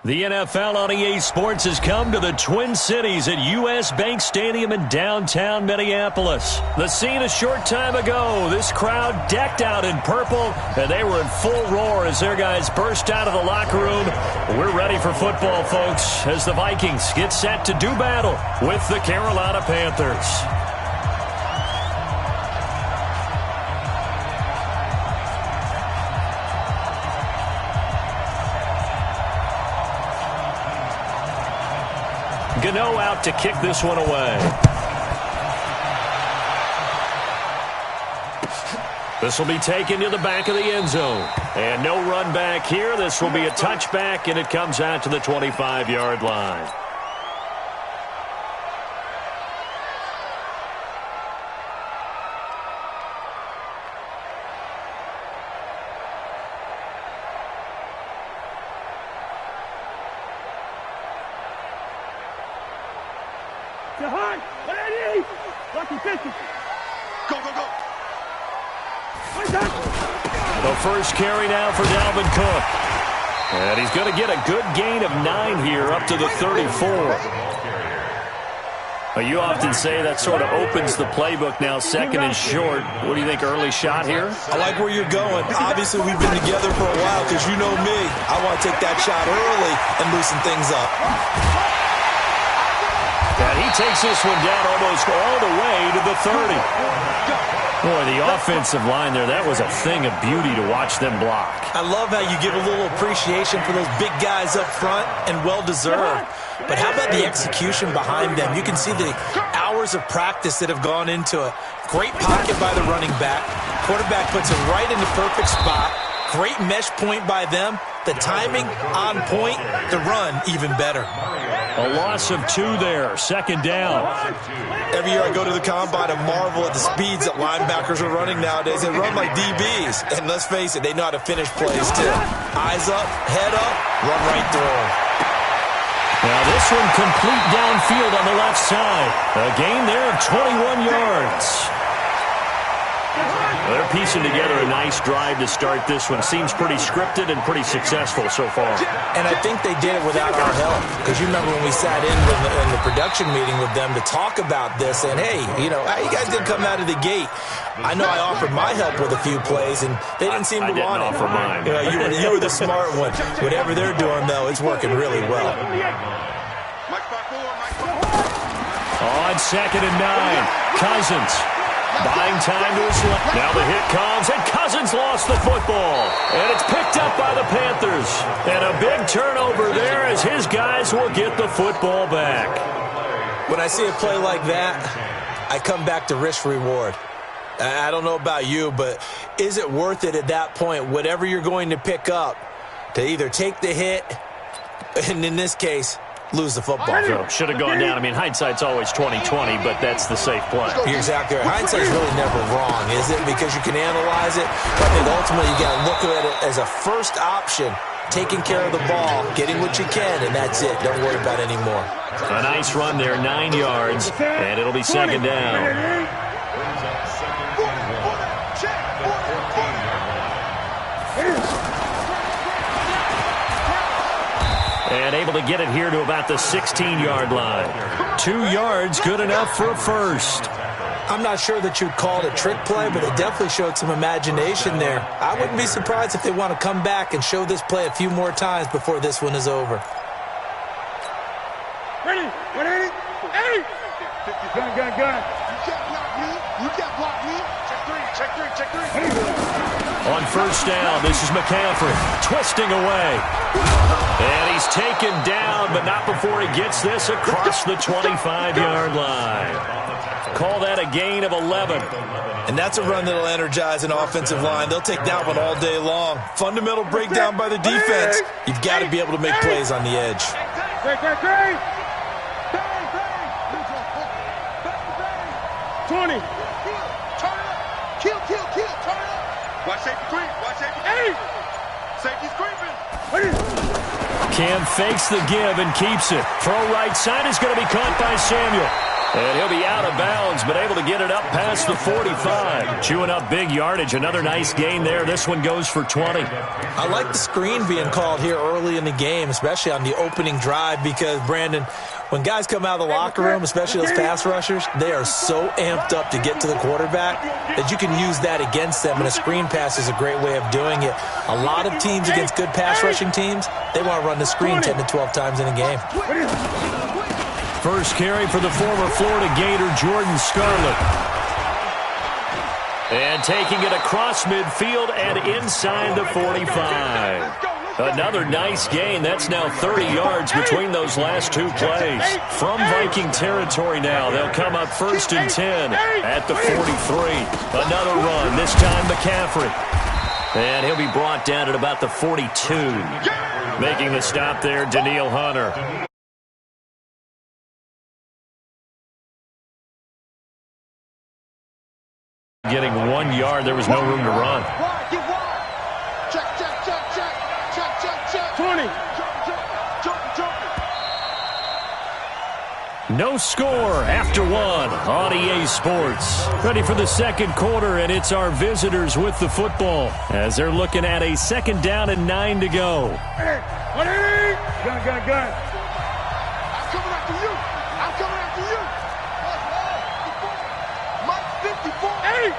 The NFL on EA Sports has come to the Twin Cities at U.S. Bank Stadium in downtown Minneapolis. The scene a short time ago, this crowd decked out in purple, and they were in full roar as their guys burst out of the locker room. We're ready for football, folks, as the Vikings get set to do battle with the Carolina Panthers. Gano out to kick this one away. This will be taken to the back of the end zone. And no run back here. This will be a touchback, and it comes out to the 25-yard line. The first carry now for Dalvin Cook. And he's going to get a good gain of 9 here up to the 34. Well, you often say that sort of opens the playbook now, second and short. What do you think, early shot here? I like where you're going. Obviously, we've been together for a while because you know me. I want to take that shot early and loosen things up. And he takes this one down almost all the way to the 30. Boy, the offensive line there, that was a thing of beauty to watch them block. I love how you give a little appreciation for those big guys up front, and well-deserved. But how about the execution behind them? You can see the hours of practice that have gone into it. Great pocket by the running back. Quarterback puts it right in the perfect spot. Great mesh point by them. The timing on point. The run even better. A loss of 2 there. Second down. Every year I go to the combine and marvel at the speeds that linebackers are running nowadays. They run like DBs. And let's face it, they know how to finish plays too. Eyes up, head up, run right through them. Now this one complete downfield on the left side. A gain there of 21 yards. They're piecing together a nice drive to start this one. Seems pretty scripted and pretty successful so far. And I think they did it without our help. Because you remember when we sat in the production meeting with them to talk about this. And, hey, you know, you guys didn't come out of the gate. I know I offered my help with a few plays, and they didn't seem to want it. I didn't offer mine. You were the smart one. Whatever they're doing, though, it's working really well. On 2nd and 9, Cousins. Buying time to his left. Now the hit comes, and Cousins lost the football. And it's picked up by the Panthers. And a big turnover there as his guys will get the football back. When I see a play like that, I come back to risk-reward. I don't know about you, but is it worth it at that point, whatever you're going to pick up, to either take the hit, and in this case, lose the football? So, should have gone down. I mean, hindsight's always 20/20, but that's the safe play. You're exactly right. Hindsight's really never wrong, is it? Because you can analyze it, but I think ultimately you got to look at it as a first option, taking care of the ball, getting what you can, and that's it. Don't worry about any more. A nice run there, 9 yards, and it'll be 2nd down. And able to get it here to about the 16-yard line. 2 yards, good enough for a first. I'm not sure that you'd call it a trick play, but it definitely showed some imagination there. I wouldn't be surprised if they want to come back and show this play a few more times before this one is over. Ready? 180? Hey! Gun. You can't block me. Check three. On first down, this is McCaffrey twisting away. And he's taken down, but not before he gets this across the 25-yard line. Call that a gain of 11. And that's a run that'll energize an offensive line. They'll take that one all day long. Fundamental breakdown by the defense. You've got to be able to make plays on the edge. 20. Kill. Turn it up. Watch safety creep. Safety's creeping. Cam fakes the give and keeps it. Throw right side is going to be caught by Samuel. And he'll be out of bounds, but able to get it up past the 45. Chewing up big yardage. Another nice gain there. This one goes for 20. I like the screen being called here early in the game, especially on the opening drive, because, Brandon, when guys come out of the locker room, especially those pass rushers, they are so amped up to get to the quarterback that you can use that against them, and a screen pass is a great way of doing it. A lot of teams against good pass rushing teams, they want to run the screen 10 to 12 times in a game. First carry for the former Florida Gator, Jordan Scarlett. And taking it across midfield and inside the 45. Another nice gain. That's now 30 yards between those last two plays. From Viking territory now, they'll come up 1st and 10 at the 43. Another run, this time McCaffrey. And he'll be brought down at about the 42. Making the stop there, Daniil Hunter. Getting 1 yard, there was no room to run. Check. 20. No score after one on EA Sports. Ready for the second quarter, and it's our visitors with the football as they're looking at a 2nd down and 9 to go. Gun. I'm coming after you. Mike 54. 8.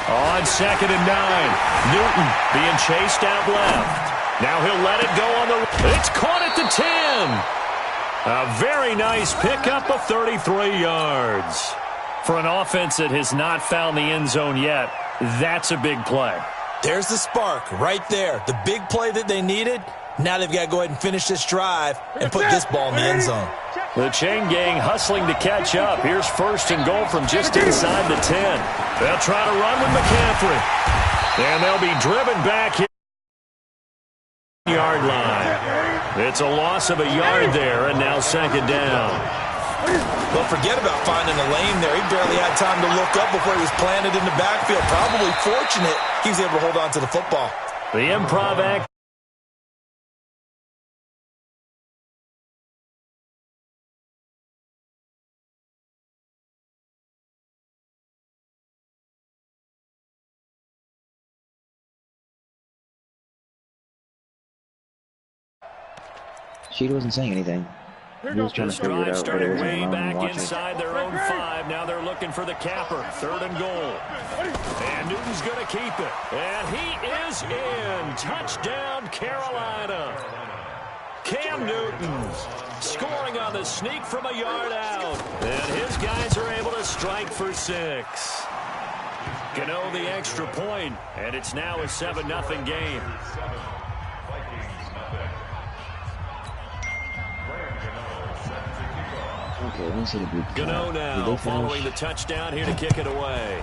On 2nd and 9, Newton being chased out left. Now he'll let it go on the... It's caught at the 10. A very nice pickup of 33 yards. For an offense that has not found the end zone yet, that's a big play. There's the spark right there. The big play that they needed. Now they've got to go ahead and finish this drive and put this ball in the end zone. The chain gang hustling to catch up. Here's 1st and goal from just inside the 10. They'll try to run with McCaffrey. And they'll be driven back here. Yard line. It's a loss of a yard there, and now 2nd down. Well, forget about finding a lane there. He barely had time to look up before he was planted in the backfield. Probably fortunate he was able to hold on to the football. The improv act. She wasn't saying anything. He was trying to figure it out, but it wasn't way back watching. inside their own 5. Now they're looking for the capper. 3rd and goal. And Newton's going to keep it. And he is in. Touchdown, Carolina. Cam Newton scoring on the sneak from a yard out. And his guys are able to strike for 6. Gano the extra point, and it's now a 7-0 game. Okay, let me see the group. Gano now following the touchdown here to kick it away.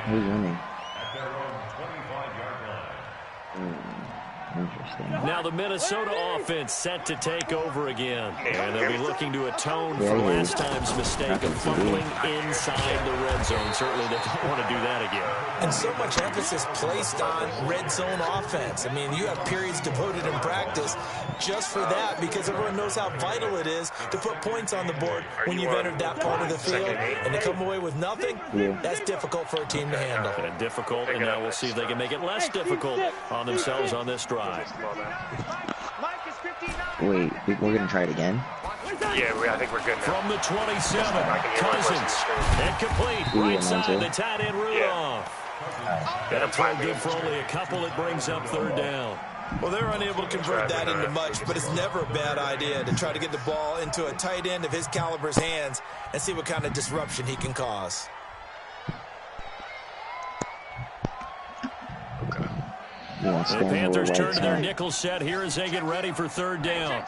Who's winning? Interesting. Now the Minnesota offense set to take over again. And they'll be looking to atone for last time's mistake of fumbling inside the red zone. Certainly they don't want to do that again. And so much emphasis placed on red zone offense. I mean, you have periods devoted in practice just for that, because everyone knows how vital it is to put points on the board when you've entered that part of the field. And to come away with nothing, that's difficult for a team to handle. And difficult, and now we'll see if they can make it less difficult on themselves on this drive. Wait, we're going to try it again? Yeah, I think we're good now. From the 27, Cousins. And complete. Right side, the tight end Rudolph. And a play good for only a couple. It brings up 3rd down. Well, they're unable to convert that into much, but it's never a bad idea to try to get the ball into a tight end of his caliber's hands and see what kind of disruption he can cause. Yeah, The Panthers turn to their nickel set here as they get ready for third down.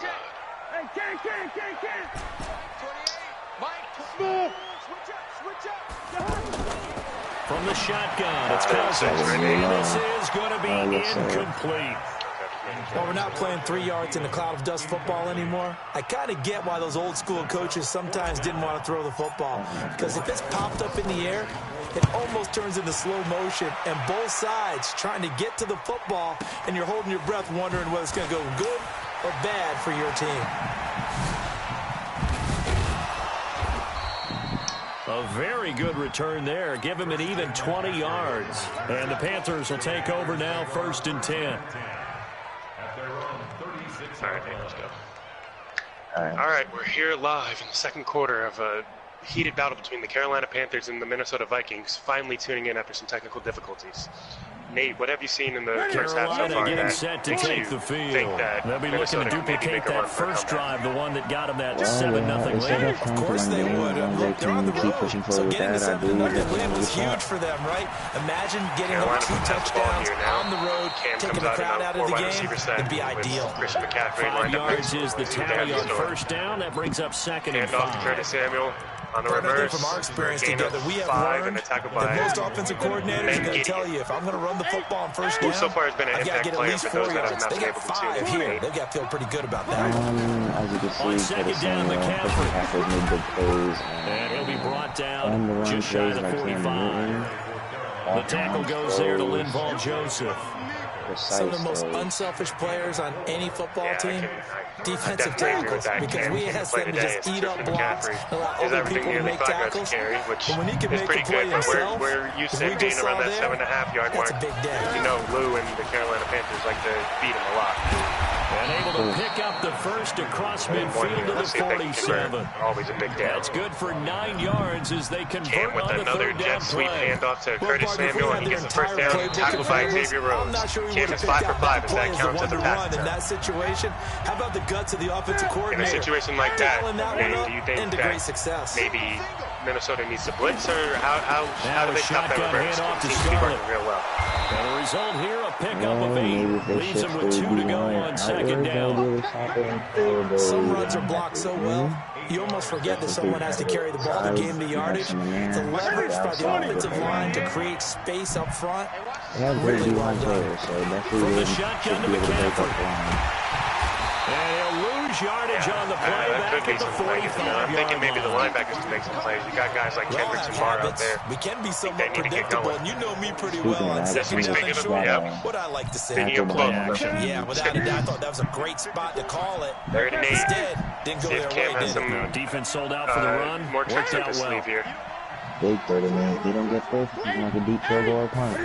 From the shotgun, it's Cousins. And this is going to be incomplete. Well, we're not playing 3 yards in a cloud of dust football anymore. I kind of get why those old school coaches sometimes didn't want to throw the football. Because if it's popped up in the air, it almost turns into slow motion. And both sides trying to get to the football, and you're holding your breath wondering whether it's going to go good or bad for your team. A very good return there. Give him an even 20 yards. And the Panthers will take over now, 1st and 10. All right, let's go. All right, we're here live in the second quarter of a heated battle between the Carolina Panthers and the Minnesota Vikings, finally tuning in after some technical difficulties. Nate, what have you seen in the first half so far getting that set to makes take you the field. think that They'll be Minnesota looking to maybe duplicate make a run that for a first comeback? drive, the one that got them that 7-0 lead. Of course they would. They're on the road, so getting the 7-0 lead was huge for them, right? Imagine getting Carolina 2 touchdowns on the road, Cam taking comes the crowd out of the game. It'd be with ideal. Christian McCaffrey 5 lined up yards next is the to tally on Store. first down. That brings up 2nd and Hand off to 5. Curtis Samuel on the But I think reverse. from our experience Gain of together, we have 5 learned and a tackle that by most offensive coordinators are going to tell you, if I'm going to run the football on first down, who so far has been an I've got to impact get at player least for 4 those that have yards. not They been got able to 5 tune in. here. They've got to feel pretty good about that. As you can see, On second down, McCaffrey. made good plays. And he'll be brought down And the run just shy plays of the by Cam 45. Newton. The tackle goes there to Linval Joseph. Some of the most unselfish players on any football team, defensive tackles, because we ask them to just eat up blocks, allow other people to make tackles. But when he can make a play himself, we're used as to we being just around saw that there, 7.5 yard mark. that's a big day. You know, Lou and the Carolina Panthers like to beat him a lot. And able to pick up the first across midfield to the 47. Always a big day. That's good for 9 yards as they convert Cam with on the another third jet down sweep play. handoff to Well, Curtis Parker, if we Samuel, had and he their gets the first entire down, playbook tackled in by front of us, Xavier Rhodes. I'm not sure we Cam would is have 5 picked for out 5 that as play that as the counts as a pass one-to-one in that situation. How about the guts of the offensive In a coordinator? situation like that, Dialing that Dave, one up do you think into that great success. maybe Minnesota needs to blitz, or how Now do a they stop that shotgun reverse? handoff to It seems to be Scarlett. working real well. And the result here, a pickup of Maybe 8. if they Leaves them shift with 2 to go line on second down. Some runs are blocked so well, you almost forget that someone has to carry the ball to gain the yardage. The leverage by the offensive line to create space up front. They have very Really good well line done. players, so definitely From the wouldn't shotgun should to be able to break up McCaffrey. the line. And he'll lose yardage on the play That back could be at the something like it. 45-yard I'm thinking maybe the line. linebackers can make some plays. You got guys like We all Kendricks have and Barr out habits. there. We can be they somewhat need to get predictable, going. and you know me pretty well on Speaking of second that, down and speaking of- short. yeah. What I like to say. Speaking of play action. Yeah, without a doubt, I thought that was a great spot to call it. 3rd and 8. Instead, didn't go See if their Cam way, has did it? some No, defense sold out for the run. more tricks Worked up out his well. sleeve here. Big 30 minutes. They don't get this. It's like a deep field goal or punt.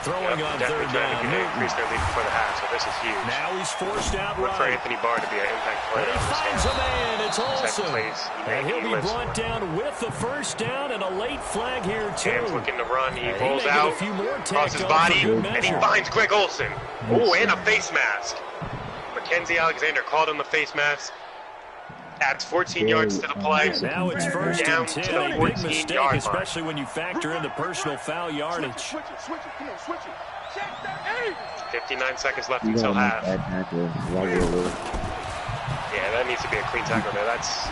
Throwing on Definitely third trying to down. increase their lead before the half, so this is huge. Now he's forced out Look for right. Anthony Barr to be an impact player. And he on this finds game. a man. It's Olsen. Second plays, And he'll be lives. brought down with the first down and a late flag here, too. Cam's looking to run. He And rolls may get a out, few more crosses tacked on body, for good and he measure. finds Greg Olsen. Oh, and a face mask. Mackenzie Alexander called him the face mask. Adds 14 yards to the play. Now it's first Down and to 10. the A big mistake, 14-yard line. especially when you factor in the personal foul yardage. Switch it. Come on, switch it. Check that. Hey. 59 seconds left You until gotta make half. that tackle regularly. Yeah, that needs to be a clean tackle there. That's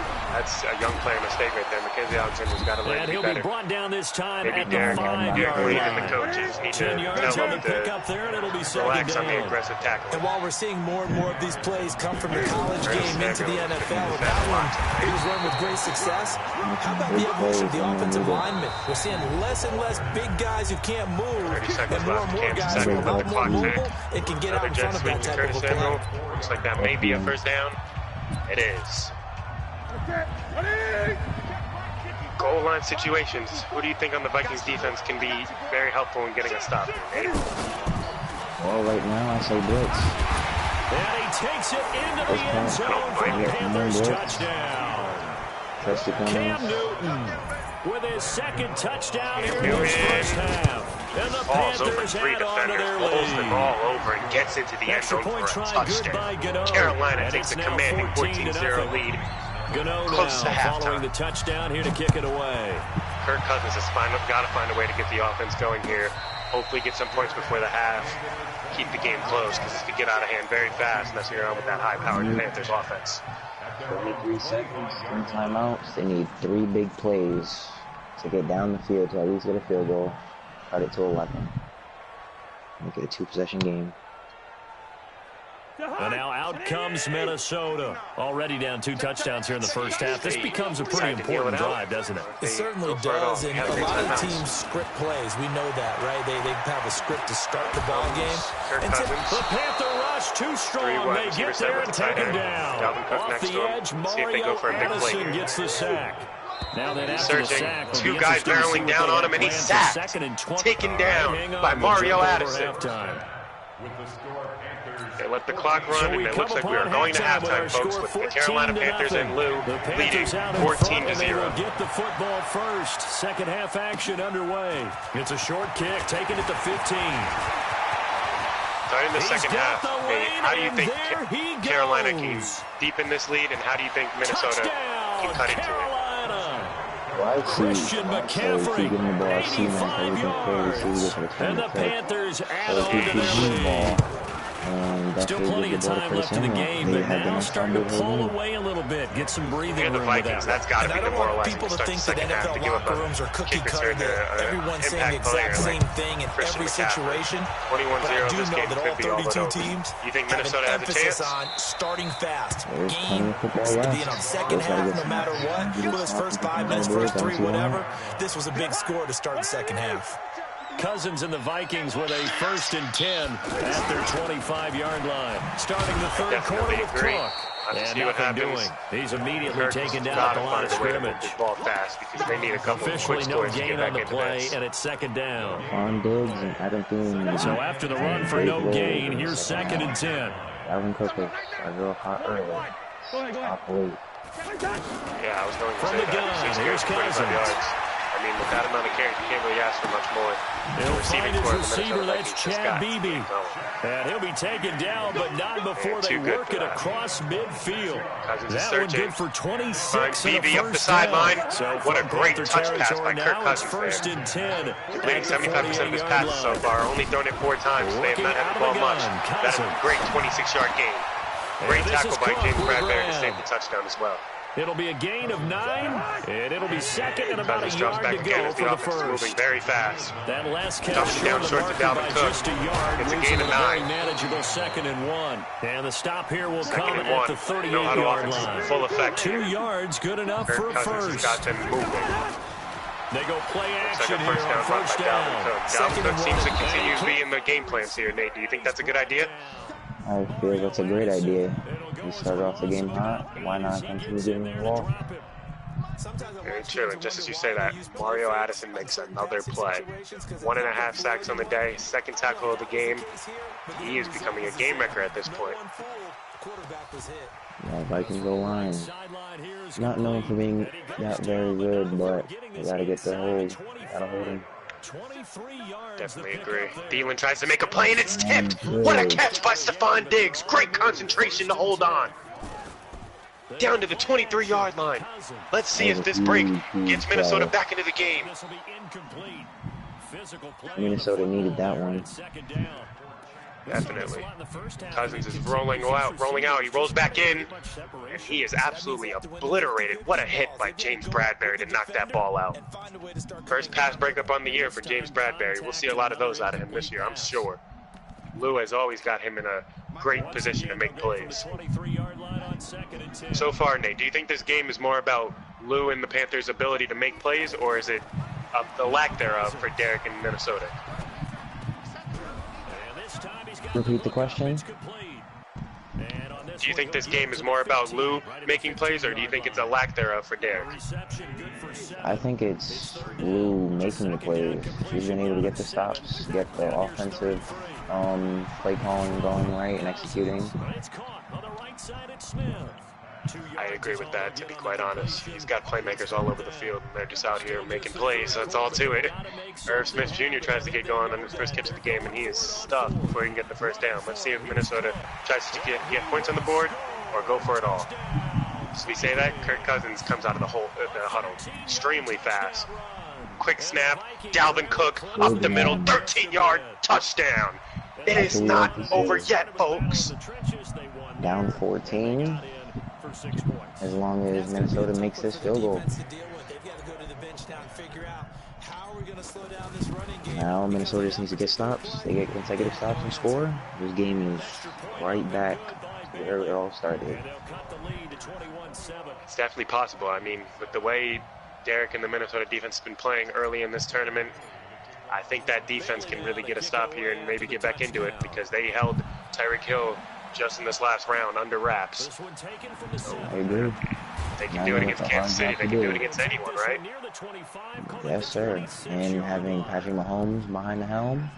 a young player mistake right there. Mackenzie Alexander's got to learn And to be he'll be better. brought down this time Maybe at the Derek, 5-yard believe in the line. coaches. Need 10 to yards tell on the them to pickup there, and it'll be second relax on the down. aggressive tackle. And while we're seeing more and more of these plays come from the college game into the NFL, with that one, it was run with great success. How about the evolution of the offensive linemen? We're seeing less and less big guys who can't move, 30 seconds and more left. and more Kansas guys who second are a lot on the more clock mobile there. and can get out Another in jet front of sweep that to type of Curtis a play. Samuel. Looks like that may be a first down. It is. Goal line situations. Who do you think on the Vikings defense can be very helpful in getting a stop? Well, right now I say blitz. And he takes it into the end zone for the Panthers touchdown. Trust the Cam Panthers. Newton with his second touchdown here in Newton. his first half. And the Falls over Panthers 3 add on to defenders, their rolls the lead. ball over and gets into the end Extra zone point for a try, good by touchdown. Gano. Carolina And takes it's a now commanding 14-0 14-0 lead. Gano Close to now halftime. following the touchdown here to kick it away. Kirk Cousins has got to find a way to get the offense going here. hopefully get some points before the half, keep the game close, because this could get out of hand very fast, and that's what you're on with that high-powered Panthers offense. 23 seconds, 3 timeouts. They need 3 big plays to get down the field to at least get a field goal, cut it to 11. Make it a 2-possession game. And now out comes Minnesota. Already down 2 touchdowns here in the first half. This becomes a pretty important drive, doesn't it? It certainly does, and a lot of teams script plays. We know that, right? They have a script to start the ball game. And the Panther rush too strong. They get there and take him down. Off the edge, Mario Addison gets the sack. Now that after the sack, 2 guys barreling down on him, and he's sacked. Taken down by Mario Addison. They let the clock run, and it looks like we are going to halftime, folks, with the Carolina Panthers and Lou leading 14-0. They will get the football first. Second half action underway. It's a short kick, taking it to 15. Starting the second half, how do you think Carolina can deepen this lead, and how do you think Minnesota can cut into it? Christian McCaffrey, 85 yards, and the Panthers add on to their lead. Still plenty of time left in the game, but now starting to pull away a little bit, get some breathing room. The Vikings, that's got to be demoralizing. People to think that NFL locker rooms are cookie cutter, that everyone's saying the exact same thing in every situation. But I do know that all 32 teams have an emphasis on starting fast. Game being on second half, no matter what. Whether it's first 5 minutes, first 3, whatever. This was a big score to start the second half. Cousins and the Vikings with a 1st and 10 at their 25-yard line. Starting the third quarter with Cook. And nothing doing. He's immediately taken down at the line of scrimmage. Ball fast because they need a couple officially no gain on the play, and it's 2nd down. So after the run for no gain, here's 2nd and 10. Alvin Cook is a real hot early. Stop late. Yeah, I was going to from say the gun, here's Cousins. I mean, with that amount of carries, you can't really ask for much more. He'll find his receiver, that's Chad Beebe. And he'll be taken down, but not before they work it across midfield. That one good for 26 in the Beebe up the sideline. So what a great touch pass by Kirk Cousins. 1st and 10. Completing 75% of his passes so far, only thrown it 4 times. They have not had the ball much. That's a great 26-yard gain. Great tackle by James Bradbury to save the touchdown as well. It'll be a gain of 9, and it'll be 2nd and about a yard to go for the first. Moving very fast. That last catch down short to Dalvin Cook. Just a yard. It's a gain of 9. Manageable 2nd and 1. And the stop here will come at the 38-yard line. Full effect. 2 yards, good enough for a first. Got them moving. They go play action here on first down. Dalvin Cook seems to continue to be in the game plans here, Nate. Do you think that's a good idea? I feel that's a great idea. You start off the game hot, why not continue giving the ball? Very true, and just as you say that, Mario Addison makes another play. 1.5 sacks on the day, 2nd tackle of the game. He is becoming a game wrecker at this point. Yeah, Vikings O-line. Not known for being that very good, but you gotta get the hold. Gotta hold him. Definitely agree. Thielen tries to make a play and it's tipped. What a catch by Stephon Diggs. Great concentration to hold on. Down to the 23-yard line. Let's see if this break gets Minnesota back into the game. Minnesota needed that one. Definitely. Cousins is rolling out. He rolls back in, and he is absolutely obliterated. What a hit by James Bradbury to knock that ball out. First pass breakup on the year for James Bradbury. We'll see a lot of those out of him this year, I'm sure. Lou has always got him in a great position to make plays. So far, Nate, do you think this game is more about Lou and the Panthers' ability to make plays, or is it the lack thereof for Derek in Minnesota? Repeat the question. Do you think this game is more about Lou making plays, or do you think it's a lack thereof for Derek? I think it's Lou making the plays. He's been able to get the stops, get the offensive play calling going right and executing. I agree with that, to be quite honest. He's got playmakers all over the field, and they're just out here making plays. That's all to it. Irv Smith Jr. tries to get going on his first catch of the game, and he is stuffed before he can get the first down. Let's see if Minnesota tries to get points on the board or go for it all. So we say that, Kirk Cousins comes out of the huddle extremely fast. quick snap. Dalvin Cook up the middle, 13-yard touchdown. It is not over yet, folks. Down 14. As long as Minnesota makes this field goal. Now Minnesota just needs to get stops. They get consecutive stops and score. This game is right back to where it all started. It's definitely possible. I mean, with the way Derek and the Minnesota defense has been playing early in this tournament, I think that defense can really get a stop here and maybe get back into it, because they held Tyreek Hill just in this last round under wraps. I agree. They can do it against Kansas City. They can do it against anyone, right? Yes, sir. And having Patrick Mahomes behind the helm,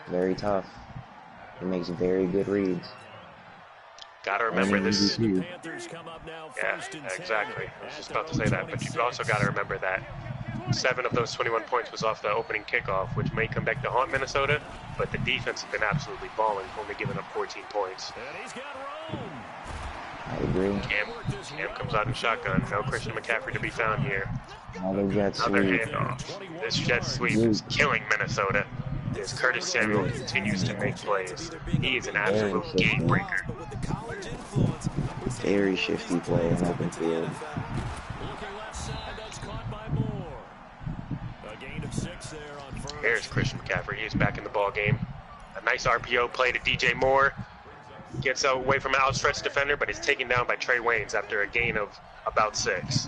very tough. He makes very good reads. Gotta remember this. Yeah, exactly. I was just about to say that, but you've also got to remember that 7 of those 21 points was off the opening kickoff, which may come back to haunt Minnesota, but the defense has been absolutely balling, only giving up 14 points. I agree. Cam comes out in shotgun. No Christian McCaffrey to be found here. Another jet sweep. Another handoff. This jet sweep is killing Minnesota as Curtis Samuel continues to make plays. He is an absolute game breaker. Very shifty play in open field. There's Christian McCaffrey. He's back in the ball game. A nice RPO play to DJ Moore. Gets away from an outstretched defender, but is taken down by Trey Waynes after a gain of about 6.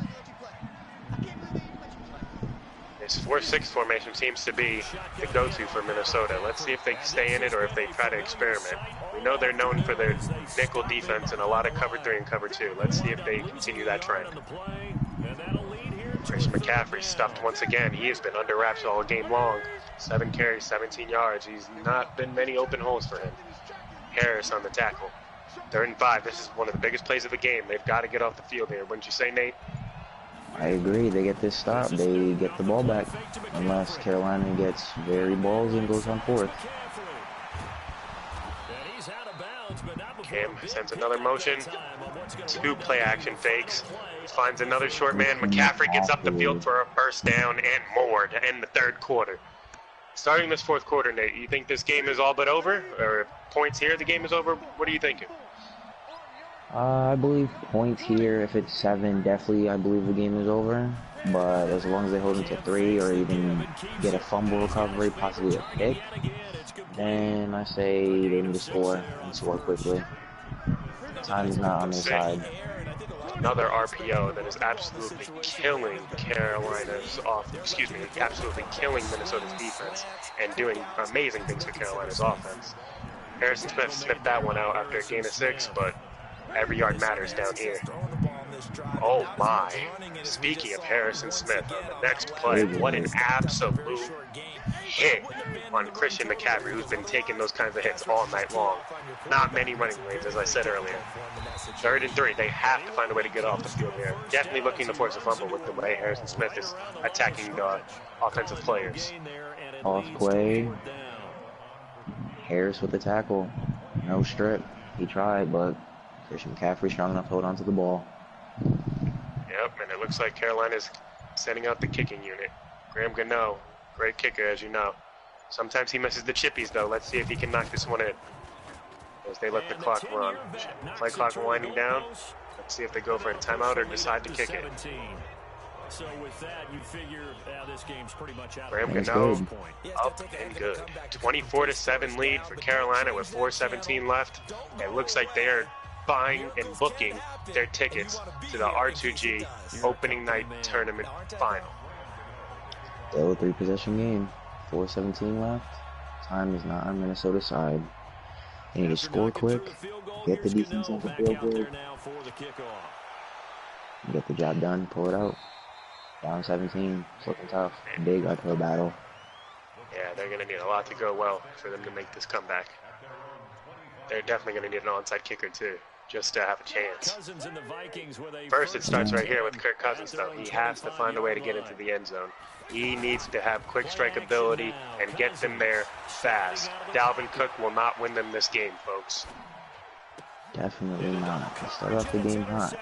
This 4-6 formation seems to be the go-to for Minnesota. Let's see if they stay in it or if they try to experiment. We know they're known for their nickel defense and a lot of cover 3 and cover 2. Let's see if they continue that trend. Christian McCaffrey stuffed once again. He has been under wraps all game long. 7 carries, 17 yards. He's not been many open holes for him. Harris on the tackle. 3rd and 5. This is one of the biggest plays of the game. They've got to get off the field here. Wouldn't you say, Nate? I agree. They get this stop. They get the ball back. Unless Carolina gets very balls and goes on 4th. Cam sends another motion. 2 play action fakes. Finds another short man. McCaffrey gets up the field for a first down and more to end the 3rd quarter. Starting this 4th quarter, Nate, you think this game is all but over? Or points here, the game is over? What are you thinking? I believe points here. If it's 7, definitely I believe the game is over. But as long as they hold them to 3 or even get a fumble recovery, possibly a pick, then I say they need to score and score quickly. Time is not on their side. Another RPO that is absolutely killing absolutely killing Minnesota's defense and doing amazing things for Carolina's offense. Harrison Smith snipped that one out after a gain of 6, but every yard matters down here. Oh my. Speaking of Harrison Smith, on the next play, what an absolute hit on Christian McCaffrey, who's been taking those kinds of hits all night long. Not many running lanes, as I said earlier. 3rd and 3, they have to find a way to get off the field here. Definitely looking to force a fumble with the way Harrison Smith is attacking the offensive players. Off play. Harris with the tackle. No strip. He tried, but Christian McCaffrey strong enough to hold on to the ball. Yep, and it looks like Carolina's sending out the kicking unit. Graham Gano, great kicker, as you know. Sometimes he misses the chippies, though. Let's see if he can knock this one in as they let the clock run. Play clock winding down. Let's see if they go for a timeout or decide to kick it. So with that, you figure this game's pretty much out. Graham Gano up and good. 24-7 lead for Carolina with 4:17 left. It looks like they are buying and booking their tickets to the R2G opening night tournament final. Still a 3-possession game. 4:17 left. Time is not on Minnesota's side. They need to score quick, get the defense off the field quick, get the job done, pull it out. Down 17, it's looking tough. Big uphill battle. Yeah, they're going to need a lot to go well for them to make this comeback. They're definitely going to need an onside kicker too, just to have a chance. First, it starts right here with Kirk Cousins, though. He has to find a way to get into the end zone. He needs to have quick strike ability and get them there fast. Dalvin Cook will not win them this game, folks. Definitely not. They start off the game hot,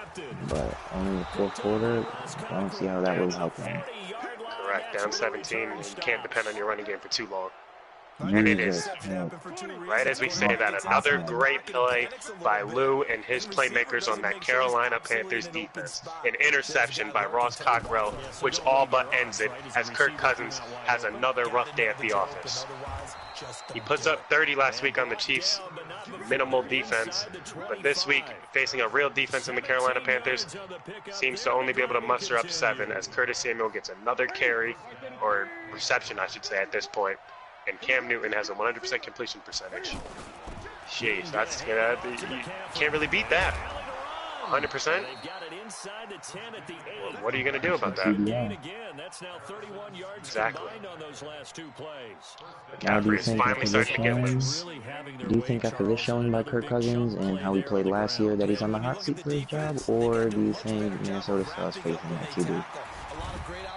but only the 4th quarter, I don't see how that will help them. Correct. down 17, and you can't depend on your running game for too long. And it is. Right as we say that, another great play by Lou and his playmakers on that Carolina Panthers defense. An interception by Ross Cockrell, which all but ends it, as Kirk Cousins has another rough day at the office. He puts up 30 last week on the Chiefs' minimal defense, but this week, facing a real defense in the Carolina Panthers, seems to only be able to muster up 7, as Curtis Samuel gets another carry, or reception, I should say, at this point. And Cam Newton has a 100% completion percentage. Jeez, that's good. You can't really beat that. 100%? Well, what are you going to do about that? Exactly. McCaffrey is finally starting to get loose. Do you think after this showing by Kirk Cousins and how he played last year that he's on the hot seat for his job, or do you think Minnesota still has faith in that QB?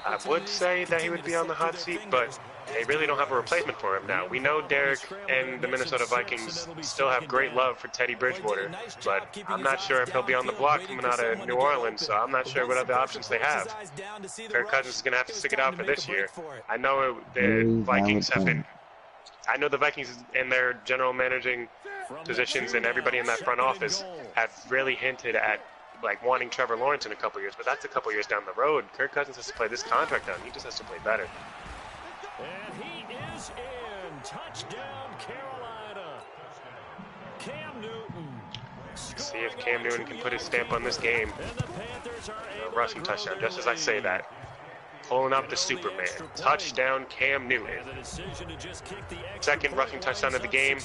I would say that he would be on the hot seat, but they really don't have a replacement for him now. We know Derek and the Minnesota Vikings still have great love for Teddy Bridgewater, but I'm not sure if he'll be on the block coming out of New Orleans, so I'm not sure what other options they have. Kirk Cousins is going to have to stick it out for this year. I know the Vikings have been... I know the Vikings and their general managing positions and everybody in that front office have really hinted at like wanting Trevor Lawrence in a couple years, but that's a couple years down the road. Kirk Cousins has to play this contract out. He just has to play better. And he is in. Touchdown, Carolina. Cam Newton. See if Cam Newton can put his stamp on this game. A rushing touchdown, just as I say that. Pulling up the Superman. Touchdown, Cam Newton. Second rushing touchdown of the game.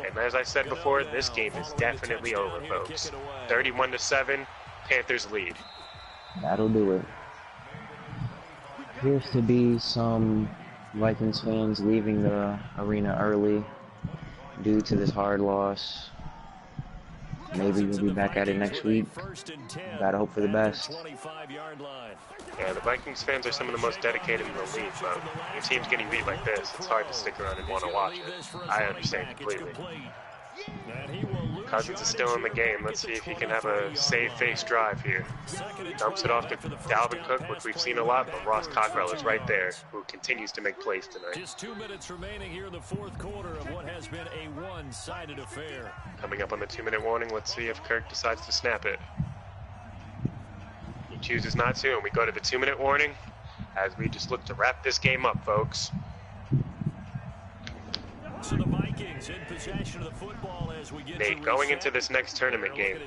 And as I said before, this game is definitely over, folks. 31-7, Panthers lead. That'll do it. Appears to be some Vikings fans leaving the arena early due to this hard loss. Maybe we'll be back at it next week. Gotta hope for the best. Yeah, the Vikings fans are some of the most dedicated in the league, but your team's getting beat like this, it's hard to stick around and want to watch it. I understand completely. Cousins is still in the game. Let's see if he can have a save-face drive here. Dumps it off to Dalvin Cook, which we've seen a lot, but Ross Cockrell is right there, who continues to make plays tonight. Just 2 minutes remaining here in the fourth quarter of what has been a one-sided affair. Coming up on the 2-minute warning, let's see if Kirk decides to snap it. He chooses not to, and we go to the 2-minute warning as we just look to wrap this game up, folks. So the Vikings in possession of the football as we get Nate, going into this next tournament game,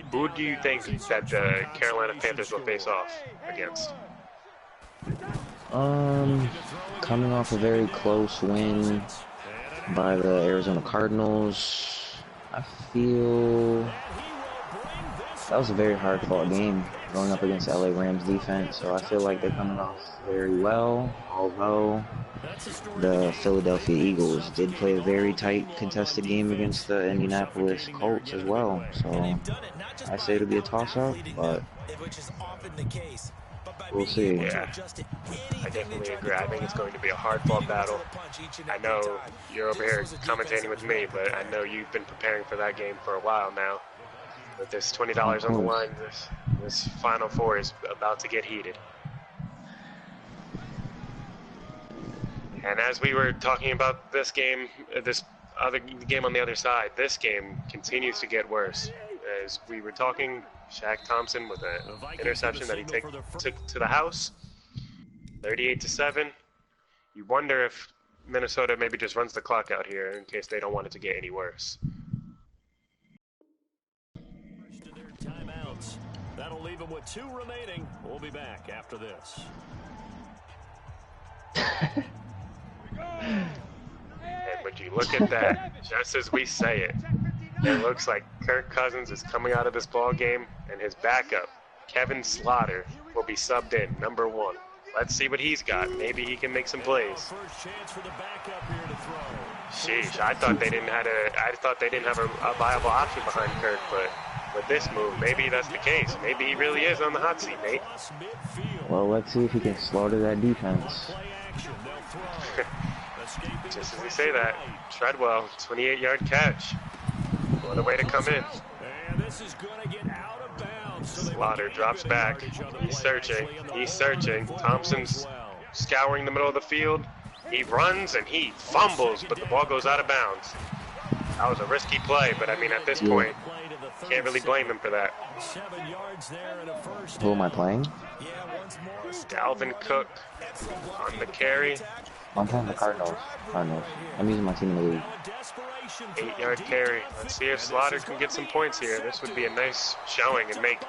who do you think that the Carolina Panthers will face off against? Coming off a very close win by the Arizona Cardinals, I feel that was a very hard-fought game going up against the LA Rams defense, so I feel like they're coming off very well, although the Philadelphia Eagles did play a very tight contested game against the Indianapolis Colts as well, so I say it'll be a toss-up, but we'll see. Yeah, I definitely agree. I think it's going to be a hard-fought battle. I know you're over here commentating with me, but I know you've been preparing for that game for a while now. With this $20 on the line, this Final Four is about to get heated. And as we were talking about this game, this other game on the other side, this game continues to get worse. As we were talking, Shaq Thompson with an interception that he took to the house, 38-7. You wonder if Minnesota maybe just runs the clock out here in case they don't want it to get any worse. Timeouts. That'll leave them with 2 remaining. We'll be back after this. And would you look at that, just as we say it, it looks like Kirk Cousins is coming out of this ball game, and his backup, Kevin Slaughter, will be subbed in, number 1. Let's see what he's got. Maybe he can make some plays. Sheesh, I thought they didn't have a viable option behind Kirk, but with this move, maybe that's the case. Maybe he really is on the hot seat, Nate. Well, let's see if he can slaughter that defense. Just as we say that, Treadwell, 28-yard catch. What a way to come in. Slaughter drops back. He's searching. Thompson's scouring the middle of the field. He runs and he fumbles, but the ball goes out of bounds. That was a risky play, but I mean, at this point, can't really blame him for that. Who am I playing? Dalvin Cook on the carry. I'm playing the Cardinals. I'm using my team in the league. 8-yard carry. Let's see if Slaughter can get some points here. This would be a nice showing and make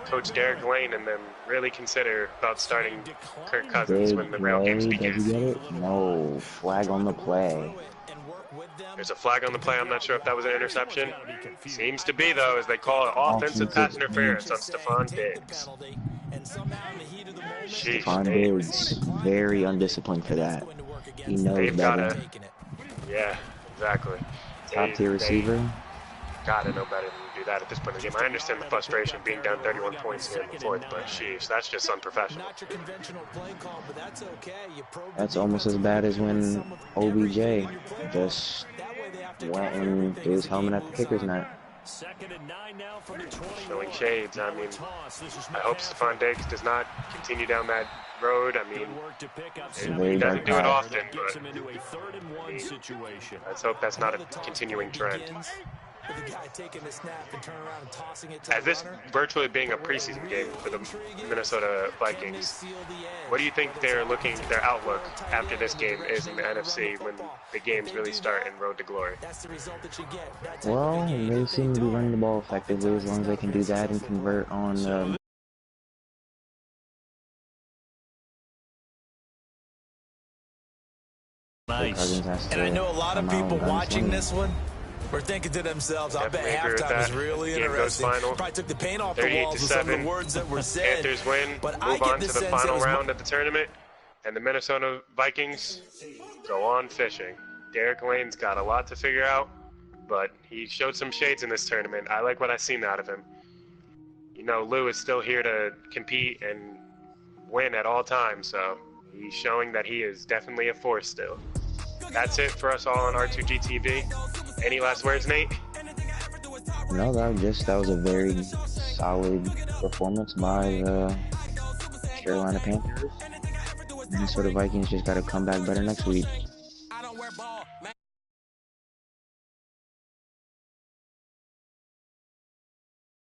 Coach Derek Lane and them really consider about starting Kirk Cousins when the real games begin. Did you get it? No. Flag on the play. There's a flag on the play. I'm not sure if that was an interception. Seems to be, though, as they call it offensive pass interference on Stephon Diggs. Stephon Diggs, very undisciplined for that. He knows better. Yeah, exactly. Top tier receiver. Gotta know better than to do that at this point in the game. I understand the frustration being down 31 points here in the fourth, but sheesh, that's just unprofessional. That's almost as bad as when OBJ just went and threw his helmet at the kicker's net. Showing shades. I mean, I hope Stephon Diggs does not continue down that road. I mean, he doesn't do it often, but let's hope that's not a continuing trend. As this virtually being a preseason game for the Minnesota Vikings, what do you think their outlook after this game is in the NFC when the games really start in Road to Glory? Well, they seem to be running the ball effectively as long as they can do that and convert on nice. And I know a lot of people watching this one were thinking to themselves, I bet halftime was really interesting. Probably took the paint off the walls with some of the words that were said. Panthers win, move on to the final round of the tournament, and the Minnesota Vikings go on fishing. Derek Lane's got a lot to figure out, but he showed some shades in this tournament. I like what I've seen out of him. You know, Lou is still here to compete and win at all times, so he's showing that he is definitely a force still. That's it for us all on R2G TV. Any last words, Nate? No, that was a very solid performance by the Carolina Panthers. Minnesota Vikings just got to come back better next week.